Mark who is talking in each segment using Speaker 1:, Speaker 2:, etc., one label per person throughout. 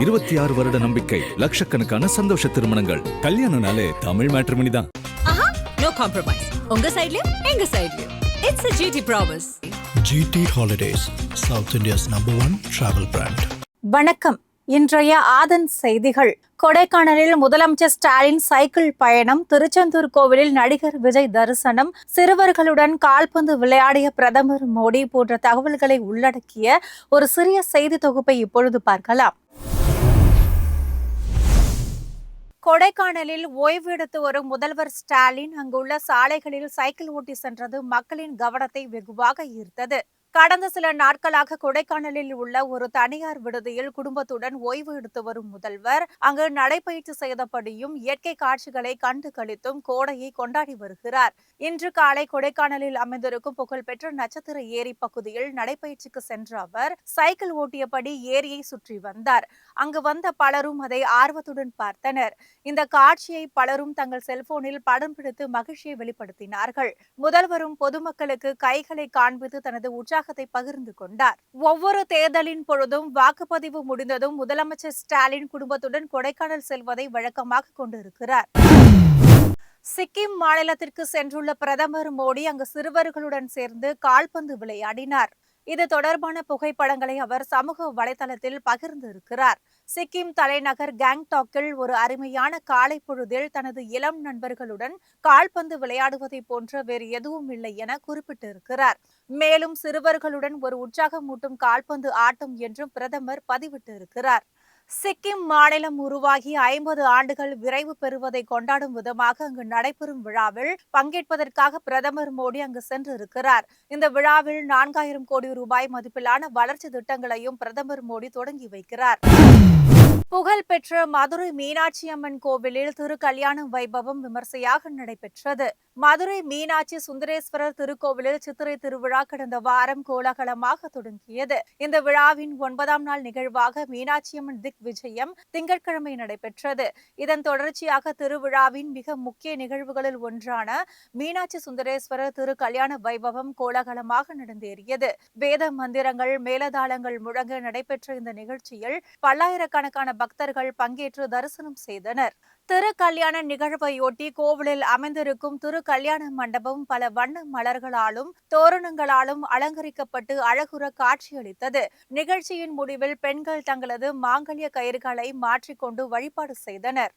Speaker 1: 26 வருட நம்பிக்கை, லட்சக்கணக்கான சந்தோஷ திருமணங்கள். கல்யாணம்னாலே தமிழ் மேட்ரிமோனி தான்.
Speaker 2: No compromise. உங்க சைடுலயும் எங்க சைடுலயும். It's a GT promise.
Speaker 3: GT Holidays, South India's #1 travel brand.
Speaker 4: வணக்கம். இன்றைய ஆதன் செய்திகள். கொடைக்கானலில் முதலமைச்சர் ஸ்டாலின் சைக்கிள் பயணம், திருச்செந்தூர் கோவிலில் நடிகர் விஜய் தரிசனம், சிறுவர்களுடன் கால்பந்து விளையாடிய பிரதமர் மோடி போன்ற தகவல்களை உள்ளடக்கிய ஒரு சிறிய செய்தி தொகுப்பை இப்பொழுது பார்க்கலாம். கொடைக்கானலில் ஓய்வு எடுத்து வரும் முதல்வர் ஸ்டாலின் அங்குள்ள சாலைகளில் சைக்கிள் ஓட்டி சென்றது மக்களின் கவனத்தை வெகுவாக ஈர்த்தது. கடந்த சில நாட்களாக கொடைக்கானலில் உள்ள ஒரு தனியார் விடுதியில் குடும்பத்துடன் ஓய்வு எடுத்து வரும் முதல்வர் அங்கு நடைபயிற்சி செய்தபடியும் இயற்கை காட்சிகளை கண்டு களித்தும் கோடையை கொண்டாடி வருகிறார். இன்று காலை கொடைக்கானலில் அமைந்திருக்கும் புகழ்பெற்ற நட்சத்திர ஏரி பகுதியில் நடைபயிற்சிக்கு சென்ற அவர் சைக்கிள் ஓட்டியபடி ஏரியை சுற்றி வந்தார். அங்கு வந்த பலரும் அதை ஆர்வத்துடன் பார்த்தனர். இந்த காட்சியை பலரும் தங்கள் செல்போனில் படம் பிடித்து மகிழ்ச்சியை வெளிப்படுத்தினார்கள். முதல்வரும் பொதுமக்களுக்கு கைகளை காண்பித்து தனது உற்சாகத்தை பகிர்ந்து கொண்டார். ஒவ்வொரு தேர்தலின் பொழுதும் வாக்குப்பதிவு முடிந்ததும் முதலமைச்சர் ஸ்டாலின் குடும்பத்துடன் கொடைக்கானல் செல்வதை வழக்கமாக கொண்டிருக்கிறார். சிக்கிம் மாநிலத்திற்கு சென்றுள்ள பிரதமர் மோடி அங்கு சிறுவர்களுடன் சேர்ந்து கால்பந்து விளையாடினார். இது தொடர்பான புகைப்படங்களை அவர் சமூக வலைதளத்தில் பகிர்ந்திருக்கிறார். சிக்கிம் தலைநகர் கேங்டாக்கில் ஒரு அருமையான காலை பொழுதில் தனது இளம் நண்பர்களுடன் கால்பந்து விளையாடுவதை போன்ற வேறு எதுவும் இல்லை என குறிப்பிட்டிருக்கிறார். மேலும் சிறுவர்களுடன் ஒரு உற்சாகமூட்டும் கால்பந்து ஆட்டம் என்றும் பிரதமர் பதிவிட்டிருக்கிறார். சிக்கிம் மாநிலம் உருவாகி 50 ஆண்டுகள் விரைவு பெறுவதை கொண்டாடும் விதமாக அங்கு நடைபெறும் விழாவில் பங்கேற்பதற்காக பிரதமர் மோடி அங்கு சென்றிருக்கிறார். இந்த விழாவில் 4000 கோடி ரூபாய் மதிப்பிலான வளர்ச்சி திட்டங்களையும் பிரதமர் மோடி தொடங்கி வைக்கிறார். புகழ்பெற்ற மதுரை மீனாட்சி அம்மன் கோவிலில் திருக்கல்யாண வைபவம் விமர்சையாக நடைபெற்றது. மதுரை மீனாட்சி சுந்தரேஸ்வரர் திருக்கோவிலில் சித்திரை திருவிழா கடந்த வாரம் கோலாகலமாக தொடங்கியது. இந்த விழாவின் 9ஆம் நாள் நிகழ்வாக மீனாட்சியம்மன் திக் விஜயம் திங்கட்கிழமை நடைபெற்றது. இதன் தொடர்ச்சியாக திருவிழாவின் மிக முக்கிய நிகழ்வுகளில் ஒன்றான மீனாட்சி சுந்தரேஸ்வரர் திருக்கல்யாண வைபவம் கோலாகலமாக நடந்தேறியது. வேத மந்திரங்கள், மேலதாளங்கள் முழங்க நடைபெற்ற இந்த நிகழ்ச்சியில் பல்லாயிரக்கணக்கான பக்தர்கள் பங்கேற்று தரிசனம் செய்தனர். திருக்கல்யாண நிகழ்வையொட்டி கோவிலில் அமைந்திருக்கும் திருக்கல்யாண மண்டபம் பல வண்ண மலர்களாலும் தோரணங்களாலும் அலங்கரிக்கப்பட்டு அழகுற காட்சியளித்தது. நிகழ்ச்சியின் முடிவில் பெண்கள் தங்களது மாங்கல்ய கயிறுகளை மாற்றிக்கொண்டு வழிபாடு செய்தனர்.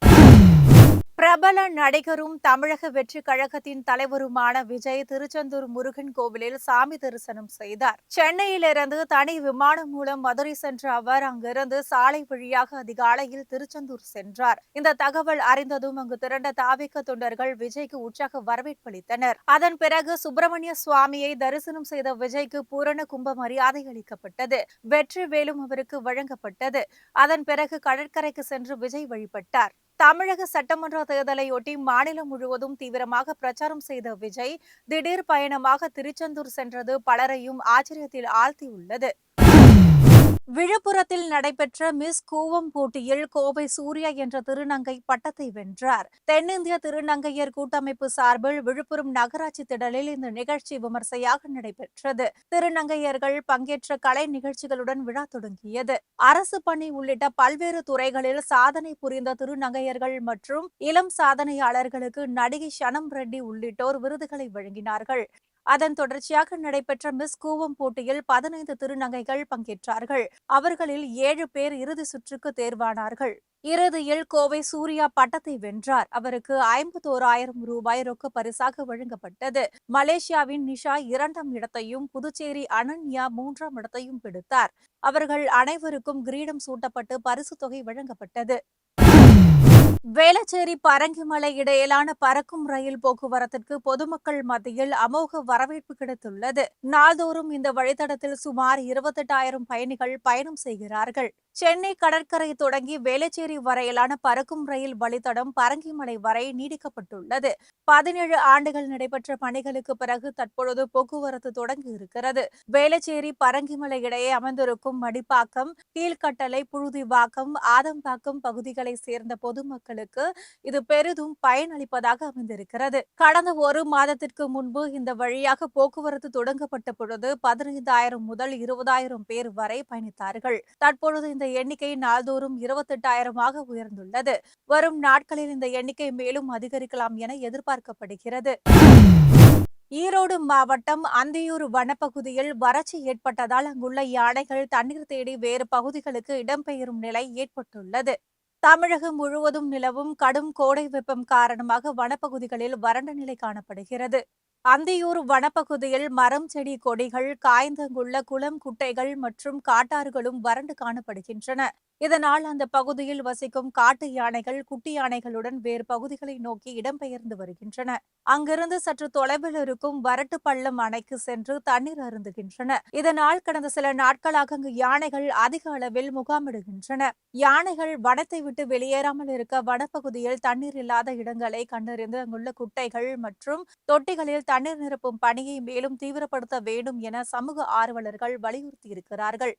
Speaker 4: பிரபல நடிகரும் தமிழக வெற்றி கழகத்தின் தலைவருமான விஜய் திருச்செந்தூர் முருகன் கோவிலில் சாமி தரிசனம் செய்தார். சென்னையிலிருந்து தனி விமானம் மூலம் மதுரை சென்ற அவர் அங்கிருந்து சாலை வழியாக அதிகாலையில் திருச்செந்தூர் சென்றார். இந்த தகவல் அறிந்ததும் அங்கு திரண்ட தாவிக தொண்டர்கள் விஜய்க்கு உற்சாக வரவேற்பளித்தனர். அதன் பிறகு சுப்பிரமணிய சுவாமியை தரிசனம் செய்த விஜய்க்கு பூரண கும்ப மரியாதை அளிக்கப்பட்டது. வெற்றி வேலும் அவருக்கு வழங்கப்பட்டது. அதன் பிறகு கடற்கரைக்கு சென்று விஜய் வழிபட்டார். தமிழக சட்டமன்ற தேர்தலையொட்டி மாநிலம் முழுவதும் தீவிரமாக பிரச்சாரம் செய்த விஜய் திடீர் பயணமாக திருச்செந்தூர் சென்றது பலரையும் ஆச்சரியத்தில் ஆழ்த்தியுள்ளது. விழுப்புரத்தில் நடைபெற்ற மிஸ் கூவம் போட்டியில் கோவை சூர்யா என்ற திருநங்கை பட்டத்தை வென்றார். தென்னிந்திய திருநங்கையர் கூட்டமைப்பு சார்பில் விழுப்புரம் நகராட்சி திடலில் இந்த நிகழ்ச்சி விமர்சையாக நடைபெற்றது. திருநங்கையர்கள் பங்கேற்ற கலை நிகழ்ச்சிகளுடன் விழா தொடங்கியது. அரசு பணி உள்ளிட்ட பல்வேறு துறைகளில் சாதனை புரிந்த திருநங்கையர்கள் மற்றும் இளம் சாதனையாளர்களுக்கு நடிகை ஷனம் ரெட்டி உள்ளிட்டோர் விருதுகளை வழங்கினார்கள். அதன் தொடர்ச்சியாக நடைபெற்ற மிஸ் கூவம் போட்டியில் 15 திருநங்கைகள் பங்கேற்றார்கள். அவர்களில் 7 பேர் இறுதி சுற்றுக்கு தேர்வானார்கள். இறுதியில் கோவை சூர்யா பட்டத்தை வென்றார். அவருக்கு 51,000 ரூபாய் ரொக்க பரிசாக வழங்கப்பட்டது. மலேசியாவின் நிஷா 2ஆம் இடத்தையும் புதுச்சேரி அனன்யா 3ஆம் இடத்தையும் பிடித்தார். அவர்கள் அனைவருக்கும் கிரீடம் சூட்டப்பட்டு பரிசு தொகை வழங்கப்பட்டது. வேளச்சேரி பரங்கிமலை இடையிலான பறக்கும் ரயில் போக்குவரத்திற்கு பொதுமக்கள் மத்தியில் அமோக வரவேற்பு கிடைத்துள்ளது. நாள்தோறும் இந்த வழித்தடத்தில் சுமார் 28,000 பயணிகள் பயணம் செய்கிறார்கள். சென்னை கடற்கரை தொடங்கி வேளச்சேரி வரையிலான பறக்கும் ரயில் வழித்தடம் பரங்கிமலை வரை நீடிக்கப்பட்டுள்ளது. 17 ஆண்டுகள் நடைபெற்ற பணிகளுக்கு பிறகு தற்பொழுது போக்குவரத்து தொடங்கி இருக்கிறது. வேளச்சேரி பரங்கிமலை இடையே அமைந்திருக்கும் மடிப்பாக்கம், கீழ்கட்டளை, புழுதிவாக்கம், ஆதம்பாக்கம் பகுதிகளை சேர்ந்த பொதுமக்கள் மக்களுக்கு இது பெரிதும் பயனளிப்பதாக அமைந்திருக்கிறது. கடந்த ஒரு மாதத்திற்கு முன்பு இந்த வழியாக போக்குவரத்து தொடங்கப்பட்ட பொழுது 15,000 முதல் 20,000 பேர் வரை பயணித்தார்கள். தற்பொழுது இந்த எண்ணிக்கை நாள்தோறும் 28,000 உயர்ந்துள்ளது. வரும் நாட்களில் இந்த எண்ணிக்கை மேலும் அதிகரிக்கலாம் என எதிர்பார்க்கப்படுகிறது. ஈரோடு மாவட்டம் அந்தியூர் வனப்பகுதியில் வறட்சி ஏற்பட்டதால் அங்குள்ள யானைகள் தண்ணீர் தேடி வேறு பகுதிகளுக்கு இடம்பெயரும் நிலை ஏற்பட்டுள்ளது. தமிழகம் முழுவதும் நிலவும் கடும் கோடை வெப்பம் காரணமாக வனப்பகுதிகளில் வறண்ட நிலை காணப்படுகிறது. அந்தியூர் வனப்பகுதியில் மரம், செடி, கொடிகள் காய்ந்தங்குள்ள குளம், குட்டைகள் மற்றும் காட்டாறுகளும் வறண்டு காணப்படுகின்றன. இதனால் அந்த பகுதியில் வசிக்கும் காட்டு யானைகள் குட்டி யானைகளுடன் வேறு பகுதிகளை நோக்கி இடம்பெயர்ந்து வருகின்றன. அங்கிருந்து சற்று தொலைவில் இருக்கும் வரட்டு பள்ளம் அணைக்கு சென்று தண்ணீர் அருந்துகின்றன. இதனால் கடந்த சில நாட்களாக அங்கு யானைகள் அதிக அளவில் முகாமிடுகின்றன. யானைகள் வனத்தை விட்டு வெளியேறாமல் இருக்க வனப்பகுதியில் தண்ணீர் இல்லாத இடங்களை கண்டறிந்து அங்குள்ள குட்டைகள் மற்றும் தொட்டிகளில் தண்ணீர் நிரப்பும் பணியை மேலும் தீவிரப்படுத்த வேண்டும் என சமூக ஆர்வலர்கள் வலியுறுத்தியிருக்கிறார்கள்.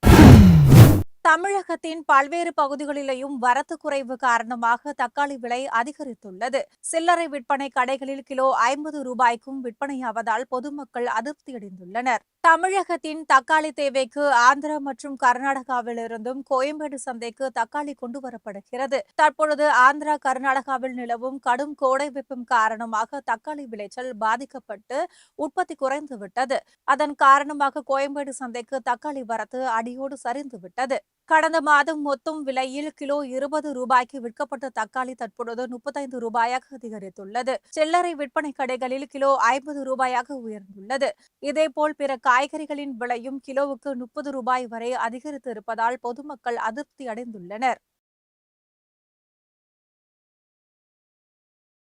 Speaker 4: தமிழகத்தின் பல்வேறு பகுதிகளிலேயும் வரத்து குறைவு காரணமாக தக்காளி விலை அதிகரித்துள்ளது. சில்லறை விற்பனை கடைகளில் கிலோ 50 ரூபாய்க்கும் விற்பனையாவதால் பொதுமக்கள் அதிருப்தியடைந்துள்ளனர். தமிழகத்தின் தக்காளி தேவைக்கு ஆந்திரா மற்றும் கர்நாடகாவிலிருந்தும் கோயம்பேடு சந்தைக்கு தக்காளி கொண்டுவரப்படுகிறது. தற்பொழுது ஆந்திரா, கர்நாடகாவில் நிலவும் கடும் கோடை வெப்பம் காரணமாக தக்காளி விளைச்சல் பாதிக்கப்பட்டு உற்பத்தி குறைந்துவிட்டது. அதன் காரணமாக கோயம்பேடு சந்தைக்கு தக்காளி வரத்து அடியோடு சரிந்துவிட்டது. கடந்த மாதம் மொத்தம் விலையில் கிலோ 20 ரூபாய்க்கு விற்கப்பட்ட தக்காளி தற்பொழுது 35 ரூபாயாக அதிகரித்துள்ளது. சில்லறை விற்பனை கடைகளில் கிலோ 50 ரூபாயாக உயர்ந்துள்ளது. இதேபோல் பிற காய்கறிகளின் விலையும் கிலோவுக்கு 30 ரூபாய் வரை அதிகரித்து இருப்பதால் பொதுமக்கள் அதிருப்தி அடைந்துள்ளனர்.